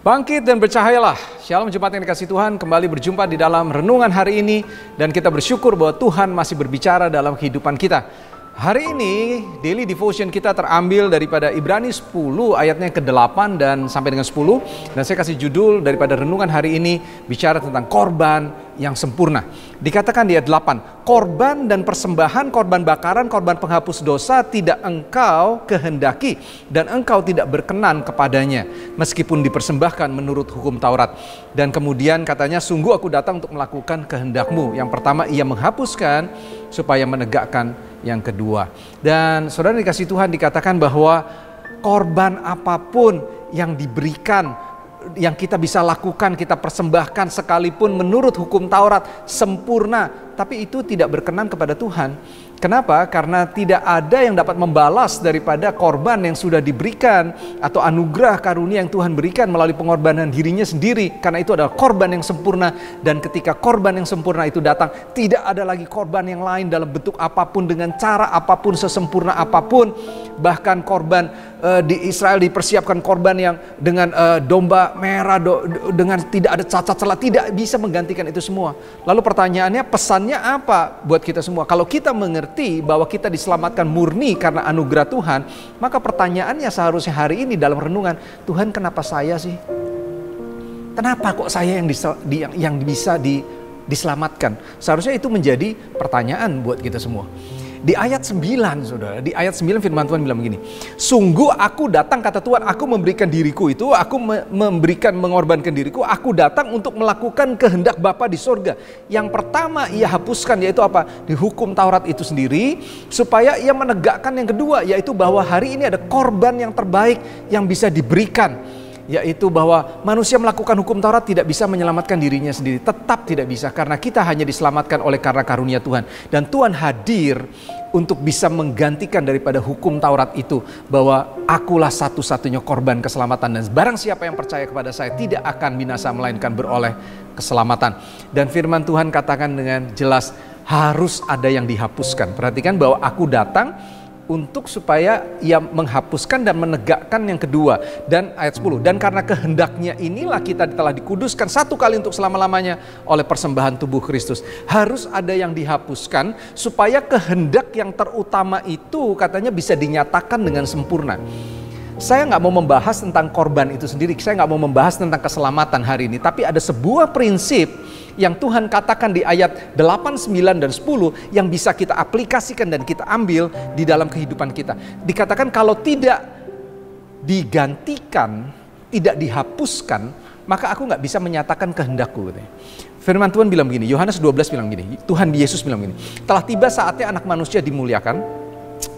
Bangkit dan bercahayalah. Shalom jemaat yang dikasihi Tuhan, kembali berjumpa di dalam renungan hari ini. Dan kita bersyukur bahwa Tuhan masih berbicara dalam kehidupan kita. Hari ini daily devotion kita terambil daripada Ibrani 10 ayatnya ke-8 dan sampai dengan 10. Dan saya kasih judul daripada renungan hari ini bicara tentang korban yang sempurna. Dikatakan di ayat 8, korban dan persembahan, korban bakaran, korban penghapus dosa tidak engkau kehendaki dan engkau tidak berkenan kepadanya meskipun dipersembahkan menurut hukum Taurat. Dan kemudian katanya, sungguh aku datang untuk melakukan kehendakmu. Yang pertama, ia menghapuskan supaya menegakkan yang kedua. Dan saudara dikasih Tuhan, dikatakan bahwa korban apapun yang diberikan, yang kita bisa lakukan, kita persembahkan sekalipun menurut hukum Taurat sempurna, tapi itu tidak berkenan kepada Tuhan. Kenapa? Karena tidak ada yang dapat membalas daripada korban yang sudah diberikan atau anugerah karunia yang Tuhan berikan melalui pengorbanan dirinya sendiri. Karena itu adalah korban yang sempurna, dan ketika korban yang sempurna itu datang, tidak ada lagi korban yang lain dalam bentuk apapun, dengan cara apapun, sesempurna apapun. Bahkan korban di Israel dipersiapkan korban yang dengan domba merah, dengan tidak ada cacat celah, tidak bisa menggantikan itu semua. Lalu pertanyaannya, pesannya apa buat kita semua? Kalau kita mengerti bahwa kita diselamatkan murni karena anugerah Tuhan, maka pertanyaannya seharusnya hari ini dalam renungan, Tuhan kenapa saya sih? Kenapa kok saya yang bisa diselamatkan? Seharusnya itu menjadi pertanyaan buat kita semua. Di ayat 9, saudara, di ayat 9 firman Tuhan bilang begini, sungguh aku datang, kata Tuhan, aku memberikan diriku itu, aku mengorbankan diriku, aku datang untuk melakukan kehendak Bapa di sorga. Yang pertama ia hapuskan, yaitu apa? Di hukum Taurat itu sendiri, supaya ia menegakkan yang kedua, yaitu bahwa hari ini ada korban yang terbaik yang bisa diberikan. Yaitu bahwa manusia melakukan hukum Taurat tidak bisa menyelamatkan dirinya sendiri. Tetap tidak bisa, karena kita hanya diselamatkan oleh karena karunia Tuhan. Dan Tuhan hadir untuk bisa menggantikan daripada hukum Taurat itu, bahwa akulah satu-satunya korban keselamatan. Dan barang siapa yang percaya kepada saya tidak akan binasa, melainkan beroleh keselamatan. Dan firman Tuhan katakan dengan jelas, harus ada yang dihapuskan. Perhatikan bahwa aku datang untuk supaya ia menghapuskan dan menegakkan yang kedua. Dan ayat 10, dan karena kehendaknya inilah kita telah dikuduskan satu kali untuk selama-lamanya oleh persembahan tubuh Kristus. Harus ada yang dihapuskan supaya kehendak yang terutama itu katanya bisa dinyatakan dengan sempurna. Saya nggak mau membahas tentang korban itu sendiri, saya nggak mau membahas tentang keselamatan hari ini, tapi ada sebuah prinsip yang Tuhan katakan di ayat 8, 9, dan 10 yang bisa kita aplikasikan dan kita ambil di dalam kehidupan kita. Dikatakan kalau tidak digantikan, tidak dihapuskan, maka aku nggak bisa menyatakan kehendakku. Firman Tuhan bilang begini, Yohanes 12 bilang begini, Tuhan Yesus bilang begini, telah tiba saatnya anak manusia dimuliakan.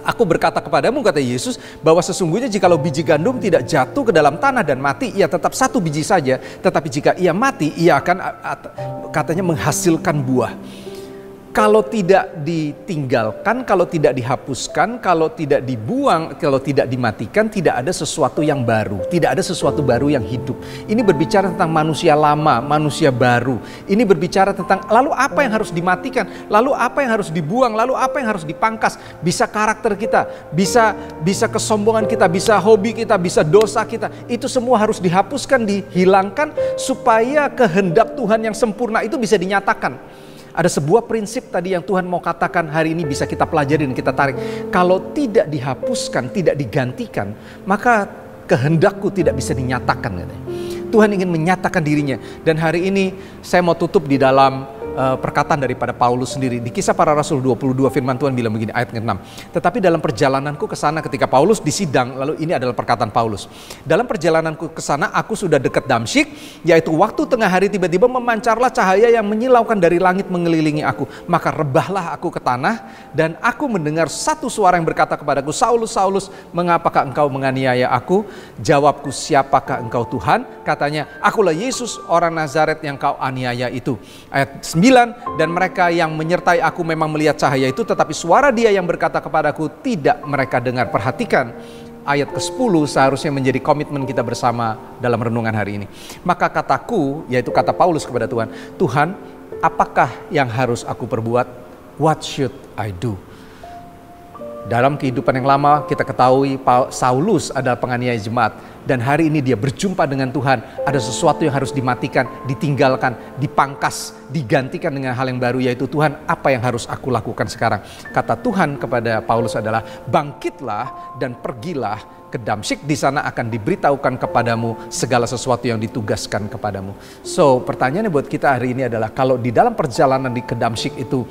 Aku berkata kepadamu, kata Yesus, bahwa sesungguhnya jikalau biji gandum tidak jatuh ke dalam tanah dan mati, ia tetap satu biji saja. Tetapi jika ia mati, ia akan katanya menghasilkan buah. Kalau tidak ditinggalkan, kalau tidak dihapuskan, kalau tidak dibuang, kalau tidak dimatikan, tidak ada sesuatu yang baru. Tidak ada sesuatu baru yang hidup. Ini berbicara tentang manusia lama, manusia baru. Ini berbicara tentang lalu apa yang harus dimatikan, lalu apa yang harus dibuang, lalu apa yang harus dipangkas. Bisa karakter kita, bisa kesombongan kita, bisa hobi kita, bisa dosa kita. Itu semua harus dihapuskan, dihilangkan supaya kehendak Tuhan yang sempurna itu bisa dinyatakan. Ada sebuah prinsip tadi yang Tuhan mau katakan hari ini bisa kita pelajari dan kita tarik. Kalau tidak dihapuskan, tidak digantikan, maka kehendakku tidak bisa dinyatakan. Tuhan ingin menyatakan dirinya. Dan hari ini saya mau tutup di dalam perkataan daripada Paulus sendiri. Di Kisah Para Rasul 22 firman Tuhan bilang begini, ayat ke-6. Tetapi dalam perjalananku ke sana ketika Paulus disidang, lalu ini adalah perkataan Paulus. Dalam perjalananku ke sana aku sudah dekat Damsyik, yaitu waktu tengah hari tiba-tiba memancarlah cahaya yang menyilaukan dari langit mengelilingi aku. Maka rebahlah aku ke tanah dan aku mendengar satu suara yang berkata kepadaku, Saulus, Saulus, mengapakah engkau menganiaya aku? Jawabku, siapakah engkau Tuhan? Katanya, akulah Yesus orang Nazaret yang kau aniaya itu. Ayat 9, dan mereka yang menyertai aku memang melihat cahaya itu, tetapi suara dia yang berkata kepadaku tidak mereka dengar. Perhatikan ayat ke-10 seharusnya menjadi komitmen kita bersama dalam renungan hari ini. Maka kataku, yaitu kata Paulus kepada Tuhan, Tuhan, apakah yang harus aku perbuat? What should I do? Dalam kehidupan yang lama kita ketahui Saulus adalah penganiaya jemaat. Dan hari ini dia berjumpa dengan Tuhan. Ada sesuatu yang harus dimatikan, ditinggalkan, dipangkas, digantikan dengan hal yang baru, yaitu Tuhan, apa yang harus aku lakukan sekarang? Kata Tuhan kepada Paulus adalah, bangkitlah dan pergilah ke Damsyik, di sana akan diberitahukan kepadamu segala sesuatu yang ditugaskan kepadamu. So, pertanyaannya buat kita hari ini adalah, kalau di dalam perjalanan ke Damsyik itu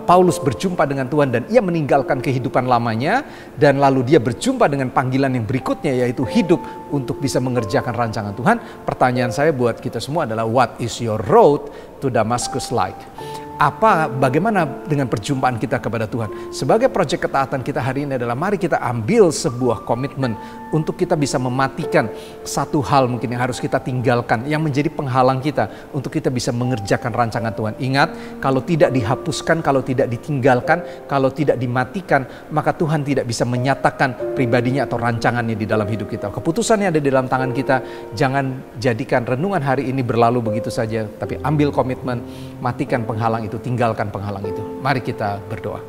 Paulus berjumpa dengan Tuhan dan ia meninggalkan kehidupan lamanya, dan lalu dia berjumpa dengan panggilan yang berikutnya, yaitu hidup untuk bisa mengerjakan rancangan Tuhan. Pertanyaan saya buat kita semua adalah, what is your road to Damascus like? Bagaimana dengan perjumpaan kita kepada Tuhan? Sebagai proyek ketaatan kita hari ini adalah, mari kita ambil sebuah komitmen untuk kita bisa mematikan satu hal mungkin yang harus kita tinggalkan, yang menjadi penghalang kita untuk kita bisa mengerjakan rancangan Tuhan. Ingat, kalau tidak dihapuskan, kalau tidak ditinggalkan, kalau tidak dimatikan, maka Tuhan tidak bisa menyatakan pribadinya atau rancangannya di dalam hidup kita. Keputusannya ada di dalam tangan kita. Jangan jadikan renungan hari ini berlalu begitu saja, tapi ambil komitmen, matikan penghalang itu, tinggalkan penghalang itu. Mari kita berdoa.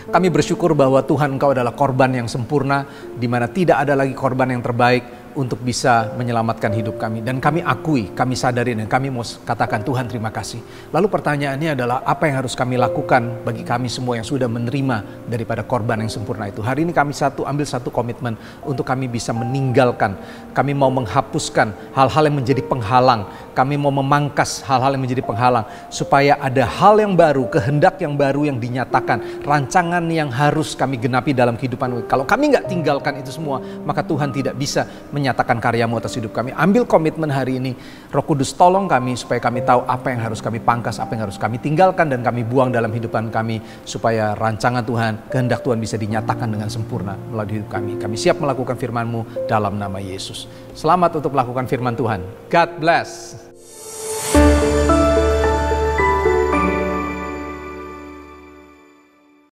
Kami bersyukur bahwa Tuhan, Engkau adalah korban yang sempurna, di mana tidak ada lagi korban yang terbaik untuk bisa menyelamatkan hidup kami. Dan kami akui, kami sadari, dan kami mau katakan, Tuhan terima kasih. Lalu pertanyaannya adalah, apa yang harus kami lakukan bagi kami semua yang sudah menerima daripada korban yang sempurna itu? Hari ini kami ambil satu komitmen untuk kami bisa meninggalkan. Kami mau menghapuskan hal-hal yang menjadi penghalang. Kami mau memangkas hal-hal yang menjadi penghalang, supaya ada hal yang baru, kehendak yang baru yang dinyatakan, rancangan yang harus kami genapi dalam kehidupan. Kalau kami nggak tinggalkan itu semua, maka Tuhan tidak bisa menyatakan karyamu atas hidup kami. Ambil komitmen hari ini. Roh Kudus tolong kami supaya kami tahu apa yang harus kami pangkas, apa yang harus kami tinggalkan dan kami buang dalam kehidupan kami, supaya rancangan Tuhan, kehendak Tuhan bisa dinyatakan dengan sempurna melalui hidup kami. Kami siap melakukan firman-Mu dalam nama Yesus. Selamat untuk melakukan firman Tuhan. God bless.